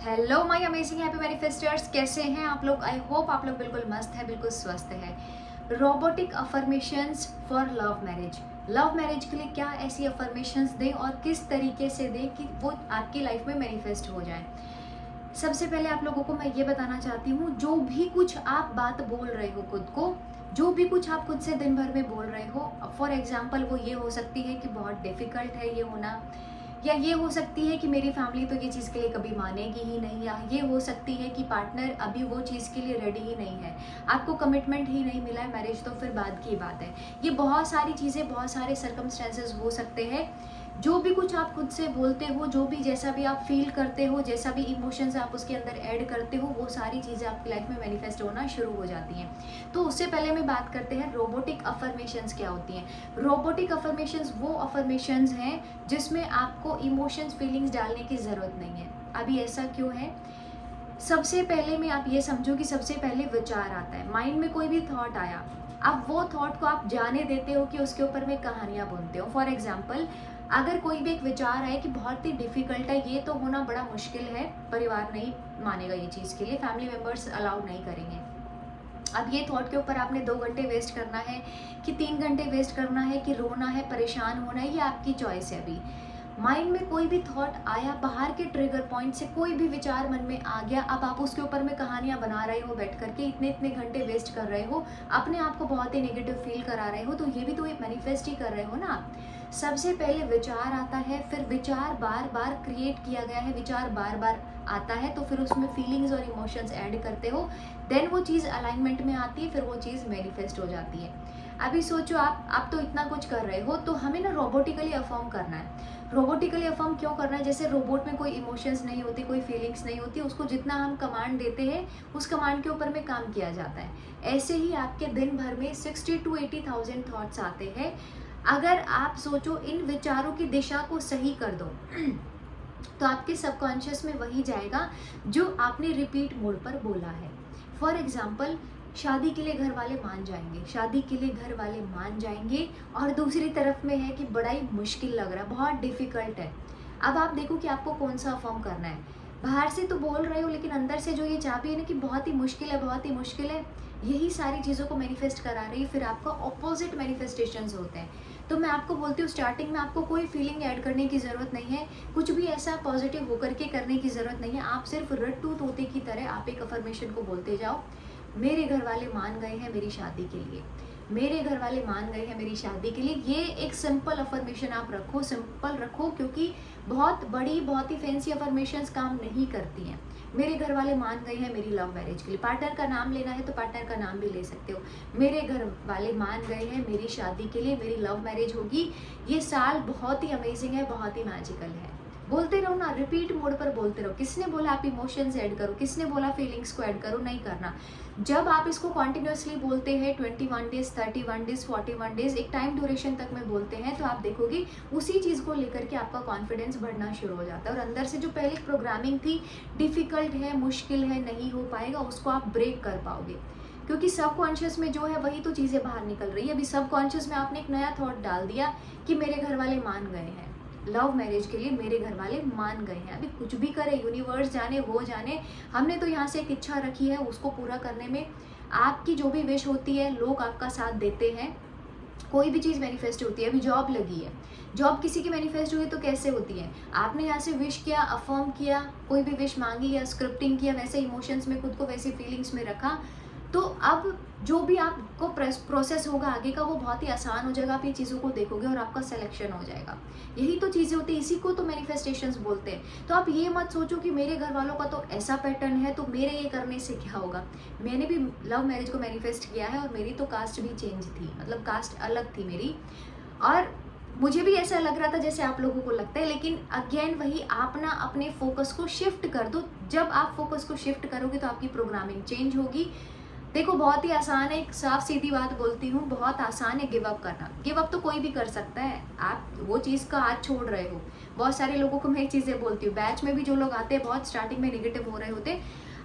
Hello my amazing happy मैनिफेस्टर्स, कैसे हैं आप लोग। आई होप आप लोग बिल्कुल मस्त है, बिल्कुल स्वस्थ है। Robotic affirmations for love marriage. Love marriage के लिए क्या ऐसी अफर्मेशंस दें और किस तरीके से दें कि वो आपकी लाइफ में मैनिफेस्ट हो जाए। सबसे पहले आप लोगों को मैं ये बताना चाहती हूँ, जो भी कुछ आप बात बोल रहे हो खुद को, जो भी कुछ आप खुद से दिन भर में बोल रहे हो, फॉर एग्जाम्पल वो ये हो सकती है कि बहुत डिफिकल्ट है ये होना, या ये हो सकती है कि मेरी फैमिली तो ये चीज़ के लिए कभी मानेगी ही नहीं, या ये हो सकती है कि पार्टनर अभी वो चीज़ के लिए रेडी ही नहीं है, आपको कमिटमेंट ही नहीं मिला है, मैरिज तो फिर बाद की बात है। ये बहुत सारी चीज़ें, बहुत सारे सर्कमस्टेंसेस हो सकते हैं। जो भी कुछ आप खुद से बोलते हो, जो भी जैसा भी आप फील करते हो, जैसा भी इमोशंस आप उसके अंदर ऐड करते हो, वो सारी चीज़ें आपकी लाइफ में मैनिफेस्ट होना शुरू हो जाती हैं। तो उससे पहले मैं बात करते हैं रोबोटिक अफर्मेशंस क्या होती हैं। रोबोटिक अफर्मेशंस वो अफर्मेशंस हैं जिसमें आपको इमोशंस, फीलिंग्स डालने की ज़रूरत नहीं है। अभी ऐसा क्यों है? सबसे पहले में आप ये समझो कि सबसे पहले विचार आता है, माइंड में कोई भी थॉट आया, अब वो थॉट को आप जाने देते हो कि उसके ऊपर में कहानियाँ बुनते हो। फॉर एग्जाम्पल, अगर कोई भी एक विचार आए कि बहुत ही डिफिकल्ट है, ये तो होना बड़ा मुश्किल है, परिवार नहीं मानेगा ये चीज़ के लिए, फैमिली मेम्बर्स अलाउड नहीं करेंगे। अब ये थॉट के ऊपर आपने 2 घंटे वेस्ट करना है कि 3 घंटे वेस्ट करना है, कि रोना है, परेशान होना है, ये आपकी चॉइस है। अभी माइंड में कोई भी थॉट आया, बाहर के ट्रिगर पॉइंट से कोई भी विचार मन में आ गया, अब आप उसके ऊपर में कहानियां बना रहे हो बैठ करके, इतने इतने घंटे वेस्ट कर रहे हो, अपने आप को बहुत ही नेगेटिव फील करा रहे हो, तो ये भी तो एक मैनिफेस्ट ही कर रहे हो ना आप। सबसे पहले विचार आता है, फिर विचार बार बार क्रिएट किया गया है, विचार बार बार आता है, तो फिर उसमें फीलिंग्स और इमोशंस ऐड करते हो, देन वो चीज़ अलाइनमेंट में आती है, फिर वो चीज़ मैनिफेस्ट हो जाती है। अभी सोचो, आप तो इतना कुछ कर रहे हो, तो हमें ना रोबोटिकली अफर्म करना है। रोबोटिकली अफर्म क्यों करना है? जैसे रोबोट में कोई इमोशंस नहीं होती, कोई फीलिंग्स नहीं होती, उसको जितना हम कमांड देते हैं उस कमांड के ऊपर में काम किया जाता है। ऐसे ही आपके दिन भर में 60 to 80,000 थॉट्स आते हैं। अगर आप सोचो इन विचारों की दिशा को सही कर दो तो आपके सबकॉन्शियस में वही जाएगा जो आपने रिपीट मोड पर बोला है। फॉर एग्जाम्पल, शादी के लिए घर वाले मान जाएंगे, शादी के लिए घर वाले मान जाएंगे, और दूसरी तरफ में है कि बड़ा ही मुश्किल लग रहा है, बहुत डिफिकल्ट है। अब आप देखो कि आपको कौन सा फॉर्म करना है। बाहर से तो बोल रहे हो, लेकिन अंदर से जो ये चाबी है ना कि बहुत ही मुश्किल है, बहुत ही मुश्किल है, यही सारी चीज़ों को मैनिफेस्ट करा रही है। फिर आपका ऑपोजिट मैनिफेस्टेशंस होते हैं। तो मैं आपको बोलती हूँ, स्टार्टिंग में आपको कोई फीलिंग ऐड करने की ज़रूरत नहीं है, कुछ भी ऐसा पॉजिटिव होकर के करने की ज़रूरत नहीं है। आप सिर्फ रट्टू तोते की तरह आप एक अफर्मेशन को बोलते जाओ, मेरे घर वाले मान गए हैं मेरी शादी के लिए, मेरे घर वाले मान गए हैं मेरी शादी के लिए। ये एक सिंपल अफर्मेशन आप रखो, सिंपल रखो, क्योंकि बहुत बड़ी, बहुत ही फैंसी अफर्मेशंस काम नहीं करती हैं। मेरे घर वाले मान गए हैं मेरी लव मैरिज के लिए, पार्टनर का नाम लेना है तो पार्टनर का नाम भी ले सकते हो। मेरे घर वाले मान गए हैं मेरी शादी के लिए, मेरी लव मैरिज होगी, ये साल बहुत ही अमेजिंग है, बहुत ही मैजिकल है। बोलते रहो ना, रिपीट मोड पर बोलते रहो। किसने बोला आप इमोशंस ऐड करो, किसने बोला फीलिंग्स को ऐड करो? नहीं करना। जब आप इसको कॉन्टिन्यूसली बोलते हैं 21 डेज, 31 डेज, 41 डेज, एक टाइम ड्यूरेशन तक में बोलते हैं, तो आप देखोगे उसी चीज़ को लेकर के आपका कॉन्फिडेंस बढ़ना शुरू हो जाता है, और अंदर से जो पहले प्रोग्रामिंग थी, डिफिकल्ट है, मुश्किल है, नहीं हो पाएगा, उसको आप ब्रेक कर पाओगे। क्योंकि सबकॉन्शियस में जो है वही तो चीज़ें बाहर निकल रही है। अभी सबकॉन्शियस में आपने एक नया थॉट डाल दिया कि मेरे घर वाले मान गए हैं लव मैरिज के लिए, मेरे घर वाले मान गए हैं। अभी कुछ भी करे, यूनिवर्स जाने, वो जाने, हमने तो यहाँ से एक इच्छा रखी है, उसको पूरा करने में आपकी जो भी विश होती है, लोग आपका साथ देते हैं। कोई भी चीज़ मैनिफेस्ट होती है। अभी जॉब लगी है, जॉब किसी की मैनिफेस्ट हुई तो कैसे होती है? आपने यहाँ से विश किया, अफर्म किया, कोई भी विश मांगी या स्क्रिप्टिंग किया, वैसे इमोशंस में खुद को वैसी फीलिंग्स में रखा, तो अब जो भी आपको प्रोसेस होगा आगे का, वो बहुत ही आसान हो जाएगा। आप ये चीज़ों को देखोगे और आपका सिलेक्शन हो जाएगा। यही तो चीज़ें होती है, इसी को तो मैनिफेस्टेशंस बोलते हैं। तो आप ये मत सोचो कि मेरे घर वालों का तो ऐसा पैटर्न है, तो मेरे ये करने से क्या होगा। मैंने भी लव मैरिज को मैनिफेस्ट किया है, और मेरी तो कास्ट भी चेंज थी, मतलब कास्ट अलग थी मेरी, और मुझे भी ऐसा लग रहा था जैसे आप लोगों को लगता है। लेकिन अगेन वही, आप ना अपने फोकस को शिफ्ट कर दो। जब आप फोकस को शिफ्ट करोगे तो आपकी प्रोग्रामिंग चेंज होगी। देखो, बहुत ही आसान है, एक साफ सीधी बात बोलती हूँ, बहुत आसान है गिव अप करना। गिव अप तो कोई भी कर सकता है, आप वो चीज़ का हाथ छोड़ रहे हो। बहुत सारे लोगों को मैं एक चीज़ें बोलती हूँ, बैच में भी जो लोग आते हैं बहुत स्टार्टिंग में नेगेटिव हो रहे होते,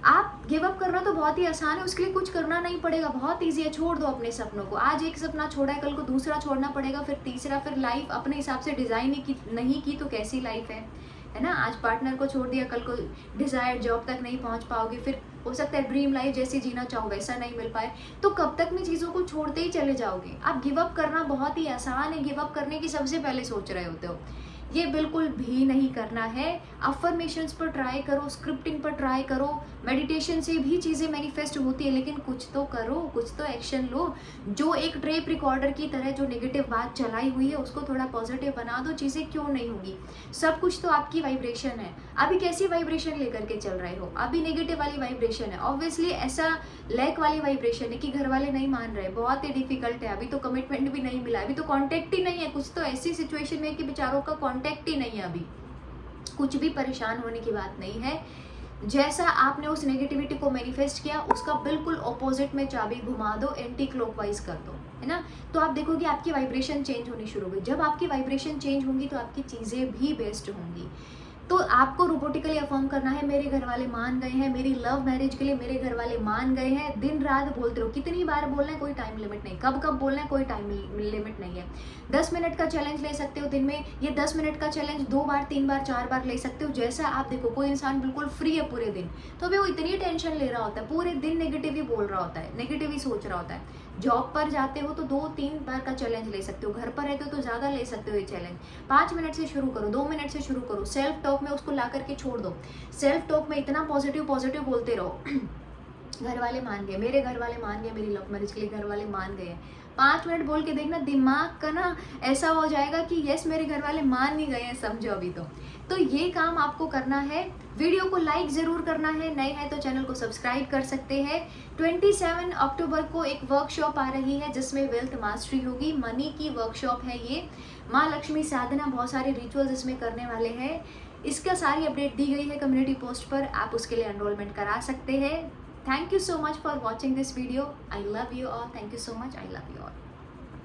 आप गिव अप करना तो बहुत ही आसान है, उसके लिए कुछ करना नहीं पड़ेगा, बहुत ईजी है। छोड़ दो अपने सपनों को। आज एक सपना छोड़ा है, कल को दूसरा छोड़ना पड़ेगा, फिर तीसरा, फिर लाइफ अपने हिसाब से डिज़ाइन नहीं की तो कैसी लाइफ है? है ना। आज पार्टनर को छोड़ दिया, कल को डिजायर्ड जॉब तक नहीं पहुंच पाओगे, फिर हो सकता है ड्रीम लाइफ जैसी जीना चाहो वैसा नहीं मिल पाए, तो कब तक में चीज़ों को छोड़ते ही चले जाओगे। आप गिव अप करना बहुत ही आसान है, गिव अप करने की सबसे पहले सोच रहे होते हो, ये बिल्कुल भी नहीं करना है। अफर्मेशंस पर ट्राई करो, स्क्रिप्टिंग पर ट्राई करो, मेडिटेशन से भी चीज़ें मैनिफेस्ट होती है, लेकिन कुछ तो करो, कुछ तो एक्शन लो। जो एक टेप रिकॉर्डर की तरह जो नेगेटिव बात चलाई हुई है उसको थोड़ा पॉजिटिव बना दो, चीज़ें क्यों नहीं होंगी। सब कुछ तो आपकी वाइब्रेशन है। अभी कैसी वाइब्रेशन लेकर के चल रहे हो, अभी नेगेटिव वाली वाइब्रेशन है, ऑब्वियसली ऐसा लैक वाली वाइब्रेशन है कि घर वाले नहीं मान रहे, बहुत ही डिफिकल्ट है, अभी तो कमिटमेंट भी नहीं मिला, अभी तो कांटेक्ट ही नहीं है, कुछ तो ऐसी सिचुएशन में है कि बेचारों का कांटेक्ट ही नहीं है। अभी कुछ भी परेशान होने की बात नहीं है। जैसा आपने उस नेगेटिविटी को मैनिफेस्ट किया उसका बिल्कुल ऑपोजिट में चाबी घुमा दो, एंटी क्लॉकवाइज कर दो, है ना। तो आप देखोगे आपकी वाइब्रेशन चेंज होनी शुरू होगी। जब आपकी वाइब्रेशन चेंज होंगी तो आपकी चीज़ें भी बेस्ट होंगी। तो आपको रोबोटिकली अफर्म करना है, मेरे घर वाले मान गए हैं, मेरी लव मैरिज के लिए मेरे घर वाले मान गए हैं। दिन रात बोलते रहो, कितनी बार बोलना है कोई टाइम लिमिट नहीं, कब कब बोलना है कोई टाइम लिमिट नहीं है। 10 मिनट का चैलेंज ले सकते हो दिन में, ये 10 मिनट का चैलेंज 2 बार 3 बार 4 बार ले सकते हो। जैसा आप देखो कोई इंसान बिल्कुल फ्री है पूरे दिन, तो अभी वो इतनी टेंशन ले रहा होता है, पूरे दिन नेगेटिव ही बोल रहा होता है, नेगेटिव ही सोच रहा होता है। जॉब पर जाते हो तो 2-3 बार का चैलेंज ले सकते हो, घर पर रहते हो तो ज़्यादा ले सकते हो ये चैलेंज। 5 मिनट से शुरू करो, 2 मिनट से शुरू करो, सेल्फ टॉक में उसको ला करके छोड़ दो। सेल्फ टॉक में इतना पॉजिटिव पॉजिटिव बोलते रहो। घर वाले मान गए, मेरे घर वाले मान गए, मेरी लव मैरिज के लिए घर वाले मान गए। 5 मिनट बोल के देखना, दिमाग का ना ऐसा हो जाएगा कि यस मेरे घर वाले मान नहीं गए हैं, समझो अभी तो ये काम आपको करना है। वीडियो को लाइक ज़रूर करना है, नए हैं तो चैनल को सब्सक्राइब कर सकते हैं। 27 अक्टूबर को एक वर्कशॉप आ रही है जिसमें वेल्थ मास्टरी होगी, मनी की वर्कशॉप है ये। माँ लक्ष्मी साधना, बहुत सारे रिचुअल्स इसमें करने वाले हैं। इसका सारी अपडेट दी गई है कम्युनिटी पोस्ट पर, आप उसके लिए एनरोलमेंट करा सकते हैं। Thank you so much for watching this video. I love you all, thank you so much, I love you all.